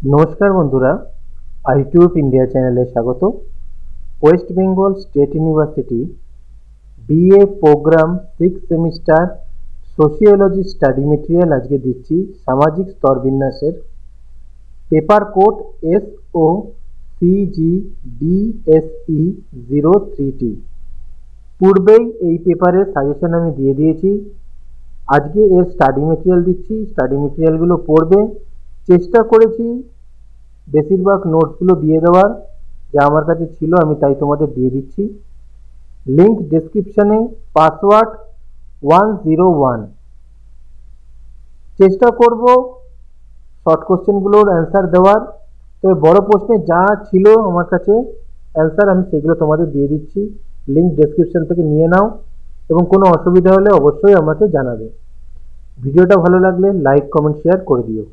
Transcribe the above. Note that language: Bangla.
নমস্কার বন্ধুরা, আইটিউব ইন্ডিয়া চ্যানেলে স্বাগত। West Bengal state university BA programme 6 semester sociology study material আজকে দিচ্ছি সামাজিক স্তরবিন্যাসের পেপার কোড SOCGDSE 03T। পূর্বেই এই পেপারের সাজেশন আমি দিয়ে দিয়েছি। আজকে এর স্টাডি মেটেরিয়াল দিচ্ছি, স্টাডি মেটেরিয়ালগুলো পড়বে। চেষ্টা করেছি বেশিরভাগ নোটসগুলো দিয়ে দেওয়ার, যা আমার কাছে ছিল আমি তাই তোমাদের দিয়ে দিচ্ছি। লিঙ্ক ডেসক্রিপশানে। পাসওয়ার্ড 101। চেষ্টা করব শর্ট কোশ্চেনগুলোর অ্যান্সার দেওয়ার। তবে বড় প্রশ্নে যা ছিল আমার কাছে অ্যান্সার আমি সেগুলো তোমাদের দিয়ে দিচ্ছি। লিঙ্ক ডেসক্রিপশান থেকে নিয়ে নাও এবং কোনো অসুবিধা হলে অবশ্যই আমাকে জানাবে। ভিডিওটা ভালো লাগলে লাইক, কমেন্ট, শেয়ার করে দিও।